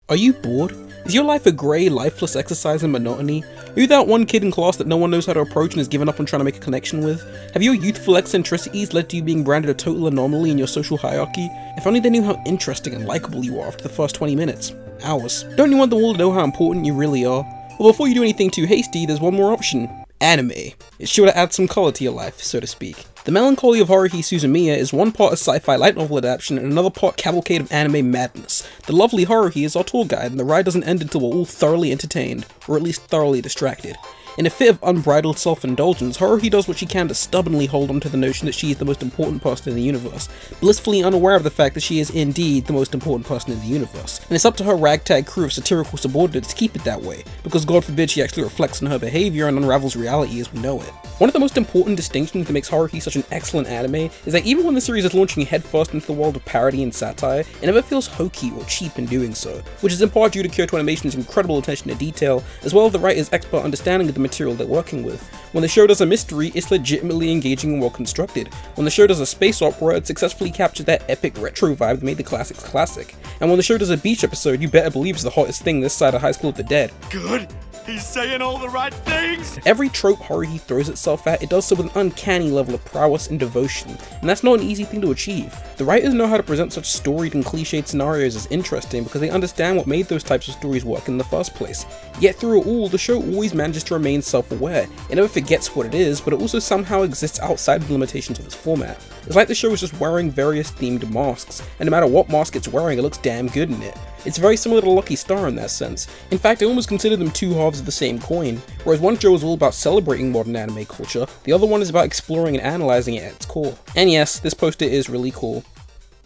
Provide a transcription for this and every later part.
Are you bored? Is your life a grey, lifeless exercise in monotony? Are you that one kid in class that no one knows how to approach and has given up on trying to make a connection with? Have your youthful eccentricities led to you being branded a total anomaly in your social hierarchy? If only they knew how interesting and likable you are after the first 20 minutes. Hours. Don't you want them all to know how important you really are? Well, before you do anything too hasty, there's one more option. Anime. It's sure to add some colour to your life, so to speak. The Melancholy of Haruhi Suzumiya is one part a sci-fi light novel adaptation and another part cavalcade of anime madness. The lovely Haruhi is our tour guide, and the ride doesn't end until we're all thoroughly entertained, or at least thoroughly distracted. In a fit of unbridled self-indulgence, Haruhi does what she can to stubbornly hold on to the notion that she is the most important person in the universe, blissfully unaware of the fact that she is indeed the most important person in the universe. And it's up to her ragtag crew of satirical subordinates to keep it that way, because God forbid she actually reflects on her behaviour and unravels reality as we know it. One of the most important distinctions that makes Haruhi such an excellent anime is that even when the series is launching headfirst into the world of parody and satire, it never feels hokey or cheap in doing so, which is in part due to Kyoto Animation's incredible attention to detail, as well as the writer's expert understanding of the material they're working with. When the show does a mystery, it's legitimately engaging and well constructed. When the show does a space opera, it successfully captures that epic retro vibe that made the classics classic. And when the show does a beach episode, you better believe it's the hottest thing this side of High School of the Dead. Good! He's saying all the right things! Every trope Haruhi throws itself at, it does so with an uncanny level of prowess and devotion, and that's not an easy thing to achieve. The writers know how to present such storied and cliched scenarios as interesting because they understand what made those types of stories work in the first place. Yet through it all, the show always manages to remain self-aware. It never forgets what it is, but it also somehow exists outside of the limitations of its format. It's like the show is just wearing various themed masks, and no matter what mask it's wearing, it looks damn good in it. It's very similar to Lucky Star in that sense. In fact, I almost consider them two halves of the same coin. Whereas one show is all about celebrating modern anime culture, the other one is about exploring and analysing it at its core. And yes, this poster is really cool,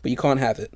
but you can't have it.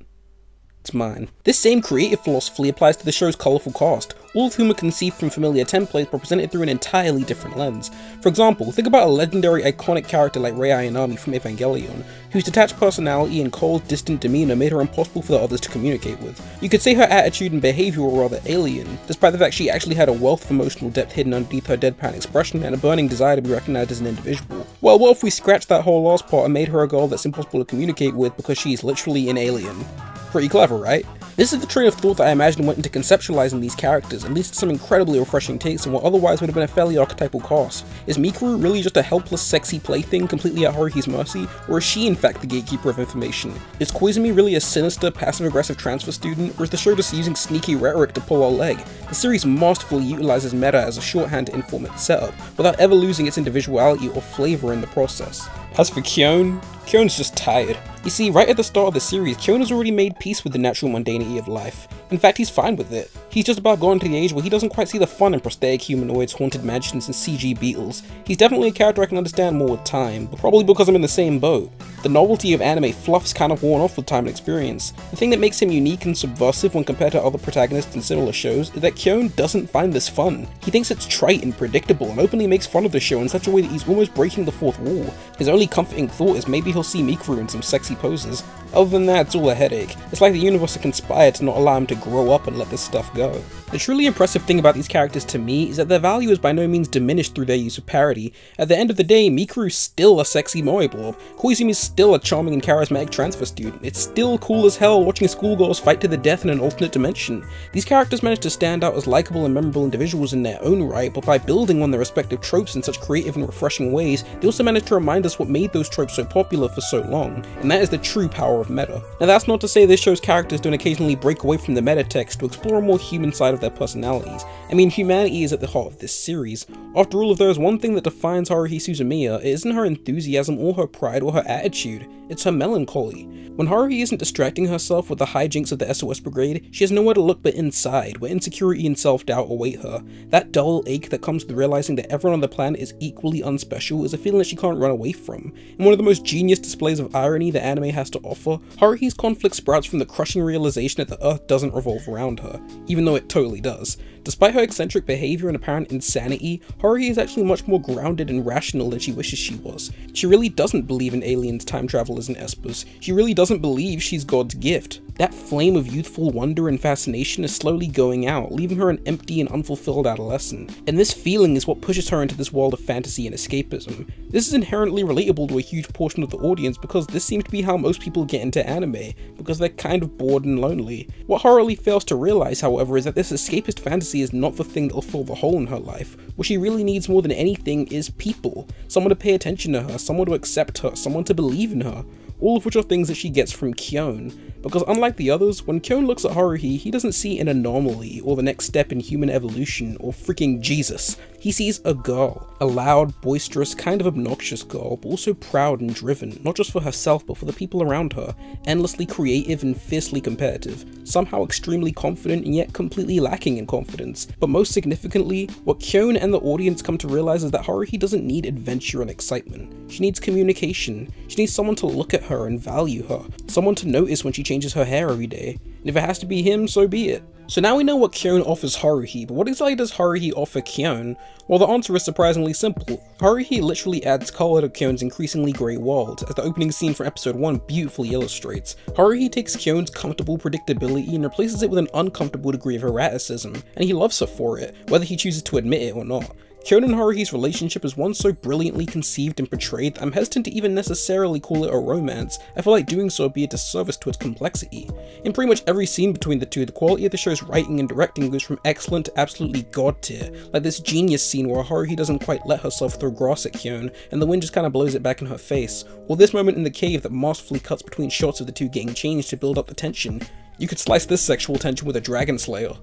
It's mine. This same creative philosophy applies to the show's colourful cast, all of whom are conceived from familiar templates but presented through an entirely different lens. For example, think about a legendary iconic character like Rei Ayanami from Evangelion, whose detached personality and cold, distant demeanour made her impossible for the others to communicate with. You could say her attitude and behaviour were rather alien, despite the fact she actually had a wealth of emotional depth hidden underneath her deadpan expression and a burning desire to be recognised as an individual. Well, what if we scratched that whole last part and made her a girl that's impossible to communicate with because she's literally an alien? Pretty clever, right? This is the train of thought that I imagine went into conceptualizing these characters, and leads to some incredibly refreshing takes on what otherwise would have been a fairly archetypal cast. Is Mikuru really just a helpless, sexy plaything completely at Haruhi's mercy, or is she in fact the gatekeeper of information? Is Koizumi really a sinister, passive-aggressive transfer student, or is the show just using sneaky rhetoric to pull our leg? The series masterfully utilizes meta as a shorthand to inform its setup, without ever losing its individuality or flavor in the process. As for Kyon, Kyon's just tired. You see, right at the start of the series, Kyon has already made peace with the natural mundanity of life. In fact, he's fine with it. He's just about gone to the age where he doesn't quite see the fun in prosthetic humanoids, haunted mansions, and CG beetles. He's definitely a character I can understand more with time, but probably because I'm in the same boat. The novelty of anime fluff's kind of worn off with time and experience. The thing that makes him unique and subversive when compared to other protagonists in similar shows is that Kyon doesn't find this fun. He thinks it's trite and predictable, and openly makes fun of the show in such a way that he's almost breaking the fourth wall. His only comforting thought is maybe he'll see Mikuru in some sexy poses. Other than that, it's all a headache. It's like the universe had conspired to not allow him to grow up and let this stuff go. The truly impressive thing about these characters to me is that their value is by no means diminished through their use of parody. At the end of the day, Mikuru's still a sexy moe blob, Koizumi's still a charming and charismatic transfer student, it's still cool as hell watching schoolgirls fight to the death in an alternate dimension. These characters manage to stand out as likeable and memorable individuals in their own right, but by building on their respective tropes in such creative and refreshing ways, they also manage to remind us what made those tropes so popular for so long, and that is the true power of meta. Now that's not to say this show's characters don't occasionally break away from the meta text to explore a more human side of their personalities. I mean, humanity is at the heart of this series. After all, if there is one thing that defines Haruhi Suzumiya, it isn't her enthusiasm or her pride or her attitude, it's her melancholy. When Haruhi isn't distracting herself with the hijinks of the SOS Brigade, she has nowhere to look but inside, where insecurity and self-doubt await her. That dull ache that comes with realizing that everyone on the planet is equally unspecial is a feeling that she can't run away from. In one of the most genius displays of irony the anime has to offer, Haruhi's conflict sprouts from the crushing realization that the Earth doesn't revolve around her, even though it totally does. Despite her eccentric behavior and apparent insanity, Haruhi is actually much more grounded and rational than she wishes she was. She really doesn't believe in aliens, time travelers, and espers. She really doesn't believe she's God's gift. That flame of youthful wonder and fascination is slowly going out, leaving her an empty and unfulfilled adolescent. And this feeling is what pushes her into this world of fantasy and escapism. This is inherently relatable to a huge portion of the audience because this seems to be how most people get into anime, because they're kind of bored and lonely. What Haruhi fails to realize, however, is that this escapist fantasy is not the thing that'll fill the hole in her life. What she really needs more than anything is people. Someone to pay attention to her, someone to accept her, someone to believe in her. All of which are things that she gets from Kyon. Because unlike the others, when Kyon looks at Haruhi, he doesn't see an anomaly, or the next step in human evolution, or freaking Jesus. He sees a girl. A loud, boisterous, kind of obnoxious girl, but also proud and driven, not just for herself but for the people around her, endlessly creative and fiercely competitive, somehow extremely confident and yet completely lacking in confidence. But most significantly, what Kyon and the audience come to realize is that Haruhi doesn't need adventure and excitement. She needs communication. She needs someone to look at her and value her, someone to notice when she changes her hair every day, and if it has to be him, so be it. So now we know what Kyon offers Haruhi, but what exactly does Haruhi offer Kyon? Well, the answer is surprisingly simple. Haruhi literally adds color to Kyon's increasingly grey world, as the opening scene from episode 1 beautifully illustrates. Haruhi takes Kyon's comfortable predictability and replaces it with an uncomfortable degree of erraticism, and he loves her for it, whether he chooses to admit it or not. Kyon and Haruhi's relationship is one so brilliantly conceived and portrayed that I'm hesitant to even necessarily call it a romance. I feel like doing so would be a disservice to its complexity. In pretty much every scene between the two, the quality of the show's writing and directing goes from excellent to absolutely god tier, like this genius scene where Haruhi doesn't quite let herself throw grass at Kyon, and the wind just kinda blows it back in her face, or this moment in the cave that masterfully cuts between shots of the two getting changed to build up the tension. You could slice this sexual tension with a Dragon Slayer.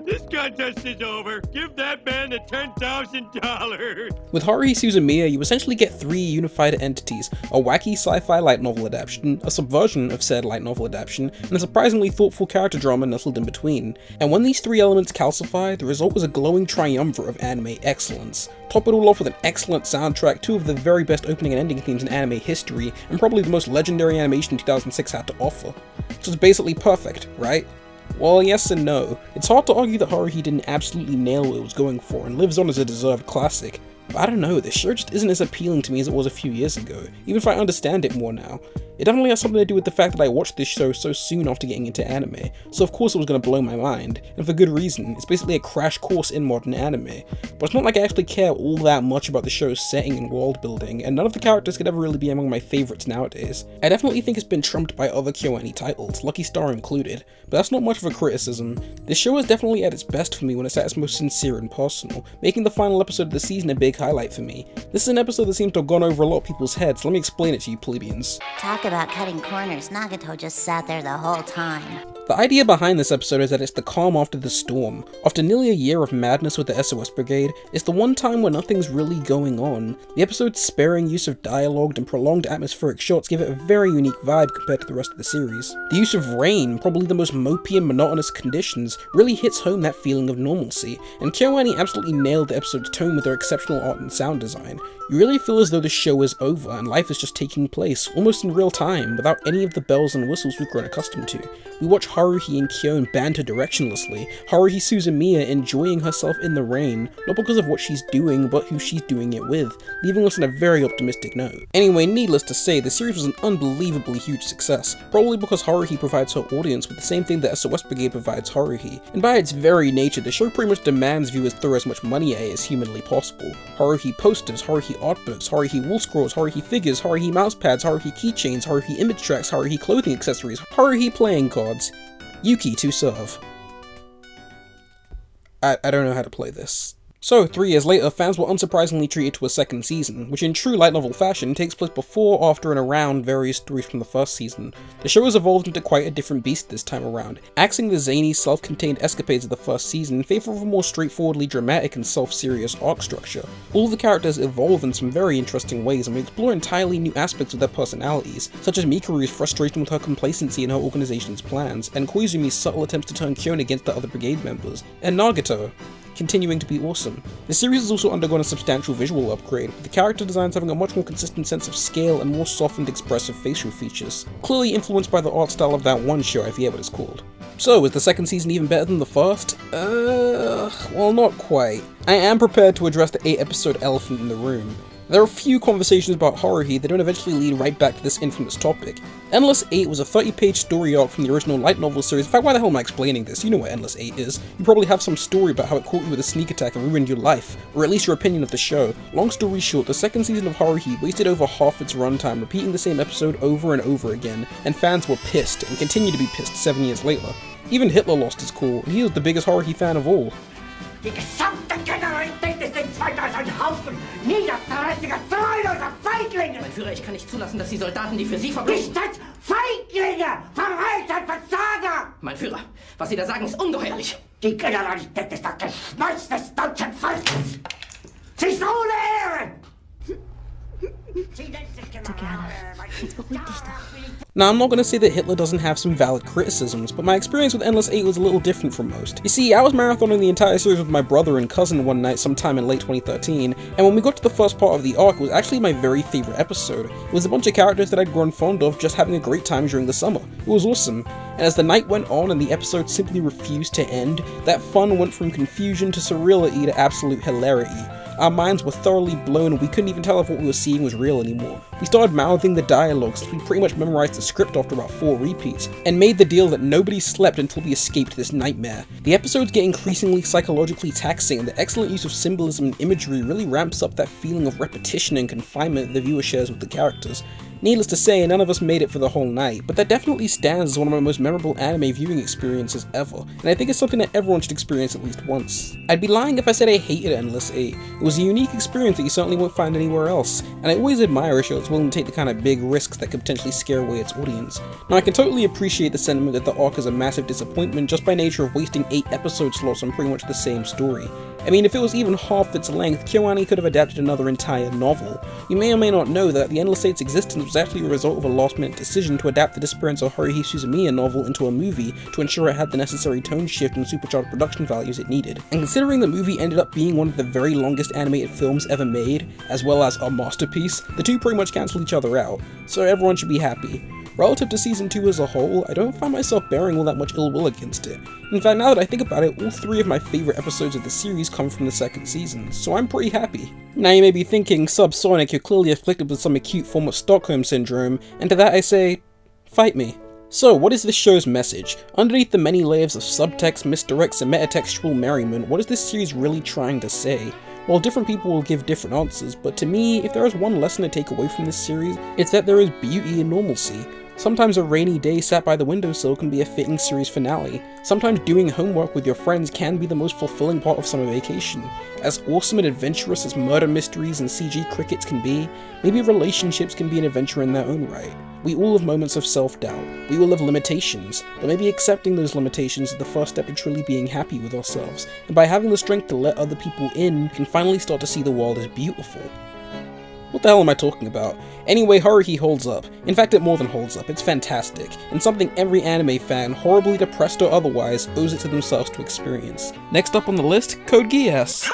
This contest is over. Give that man the $10,000. With Haruhi Suzumiya, you essentially get three unified entities: a wacky sci-fi light novel adaptation, a subversion of said light novel adaptation, and a surprisingly thoughtful character drama nestled in between. And when these three elements calcify, the result was a glowing triumvirate of anime excellence. Top it all off with an excellent soundtrack, two of the very best opening and ending themes in anime history, and probably the most legendary animation 2006 had to offer. So it's basically perfect, right? Well, yes and no. It's hard to argue that Haruhi didn't absolutely nail what it was going for and lives on as a deserved classic. But I don't know, this show just isn't as appealing to me as it was a few years ago, even if I understand it more now. It definitely has something to do with the fact that I watched this show so soon after getting into anime, so of course it was going to blow my mind, and for good reason. It's basically a crash course in modern anime. But it's not like I actually care all that much about the show's setting and world building, and none of the characters could ever really be among my favourites nowadays. I definitely think it's been trumped by other KyoAni titles, Lucky Star included, but that's not much of a criticism. This show is definitely at its best for me when it's at its most sincere and personal, making the final episode of the season a big highlight for me. This is an episode that seems to have gone over a lot of people's heads, so let me explain it to you plebeians. Talk about cutting corners, Nagato just sat there the whole time. The idea behind this episode is that it's the calm after the storm. After nearly a year of madness with the SOS Brigade, it's the one time where nothing's really going on. The episode's sparing use of dialogue and prolonged atmospheric shots give it a very unique vibe compared to the rest of the series. The use of rain, probably the most mopey and monotonous conditions, really hits home that feeling of normalcy, and KyoAni absolutely nailed the episode's tone with their exceptional art and sound design. You really feel as though the show is over and life is just taking place, almost in real time, without any of the bells and whistles we've grown accustomed to. We watch Haruhi and Kyon banter directionlessly, Haruhi Suzumiya enjoying herself in the rain, not because of what she's doing, but who she's doing it with, leaving us on a very optimistic note. Anyway, needless to say, the series was an unbelievably huge success, probably because Haruhi provides her audience with the same thing that SOS Brigade provides Haruhi, and by its very nature, the show pretty much demands viewers throw as much money at it as humanly possible. Haruhi posters, Haruhi artbooks, Haruhi wall scrolls, Haruhi figures, Haruhi mousepads, Haruhi keychains, Haruhi image tracks, Haruhi clothing accessories, Haruhi playing cards. Yuki to serve. I don't know how to play this. So, 3 years later, fans were unsurprisingly treated to a second season, which in true light novel fashion takes place before, after, and around various stories from the first season. The show has evolved into quite a different beast this time around, axing the zany, self-contained escapades of the first season in favour of a more straightforwardly dramatic and self-serious arc structure. All the characters evolve in some very interesting ways, and we explore entirely new aspects of their personalities, such as Mikuru's frustration with her complacency in her organization's plans, and Koizumi's subtle attempts to turn Kyon against the other brigade members, and Nagato continuing to be awesome. The series has also undergone a substantial visual upgrade, with the character designs having a much more consistent sense of scale and more softened expressive facial features, clearly influenced by the art style of that one show I forget what it's called. So, is the second season even better than the first? Well, not quite. I am prepared to address the 8-episode elephant in the room. There are a few conversations about Haruhi that don't eventually lead right back to this infamous topic. Endless 8 was a 30-page story arc from the original light novel series. In fact, why the hell am I explaining this? You know what Endless 8 is. You probably have some story about how it caught you with a sneak attack and ruined your life, or at least your opinion of the show. Long story short, the second season of Haruhi wasted over half its runtime repeating the same episode over and over again, and fans were pissed, and continue to be pissed 7 years later. Even Hitler lost his cool, and he was the biggest Haruhi fan of all. Die gesamte Generalität ist in 2000 Haufen niederträchtiger, treuloser Feiglinge! Mein Führer, ich kann nicht zulassen, dass die Soldaten, die für Sie verbringen... Nicht als Feiglinge! Verräter, Versager! Mein Führer, was Sie da sagen, ist ungeheuerlich! Die Generalität ist das Geschmeiß des deutschen Volkes! Sie ist ohne Ehre! Sie nennt sich General, Jetzt beruhig dich doch. Now, I'm not going to say that Hitler doesn't have some valid criticisms, but my experience with Endless 8 was a little different from most. You see, I was marathoning the entire series with my brother and cousin one night sometime in late 2013, and when we got to the first part of the arc, it was actually my very favourite episode. It was a bunch of characters that I'd grown fond of, just having a great time during the summer. It was awesome. And as the night went on and the episode simply refused to end, that fun went from confusion to surreality to absolute hilarity. Our minds were thoroughly blown and we couldn't even tell if what we were seeing was real anymore. We started mouthing the dialogue since we pretty much memorized the script after about 4 repeats, and made the deal that nobody slept until we escaped this nightmare. The episodes get increasingly psychologically taxing, and the excellent use of symbolism and imagery really ramps up that feeling of repetition and confinement the viewer shares with the characters. Needless to say, none of us made it for the whole night, but that definitely stands as one of my most memorable anime viewing experiences ever, and I think it's something that everyone should experience at least once. I'd be lying if I said I hated Endless 8. It was a unique experience that you certainly won't find anywhere else, and I always admire a show that's willing to take the kind of big risks that could potentially scare away its audience. Now, I can totally appreciate the sentiment that the arc is a massive disappointment just by nature of wasting 8 episode slots on pretty much the same story. I mean, if it was even half its length, KyoAni could have adapted another entire novel. You may or may not know that the Endless 8's existence was actually a result of a last-minute decision to adapt the disappearance of Haruhi Suzumiya novel into a movie to ensure it had the necessary tone shift and supercharged production values it needed. And considering the movie ended up being one of the very longest animated films ever made, as well as a masterpiece, the two pretty much cancel each other out, so everyone should be happy. Relative to Season 2 as a whole, I don't find myself bearing all that much ill will against it. In fact, now that I think about it, all 3 of my favourite episodes of the series come from the second season, so I'm pretty happy. Now you may be thinking, Subsonic, you're clearly afflicted with some acute form of Stockholm Syndrome, and to that I say, fight me. So, what is this show's message? Underneath the many layers of subtext, misdirects, and metatextual merriment, what is this series really trying to say? Well, different people will give different answers, but to me, if there is one lesson to take away from this series, it's that there is beauty in normalcy. Sometimes a rainy day sat by the windowsill can be a fitting series finale. Sometimes doing homework with your friends can be the most fulfilling part of summer vacation. As awesome and adventurous as murder mysteries and CG crickets can be, maybe relationships can be an adventure in their own right. We all have moments of self-doubt, we all have limitations, but maybe accepting those limitations is the first step to truly being happy with ourselves, and by having the strength to let other people in, we can finally start to see the world as beautiful. What the hell am I talking about? Anyway, Haruhi holds up. In fact, it more than holds up, it's fantastic, and something every anime fan, horribly depressed or otherwise, owes it to themselves to experience. Next up on the list, Code Geass.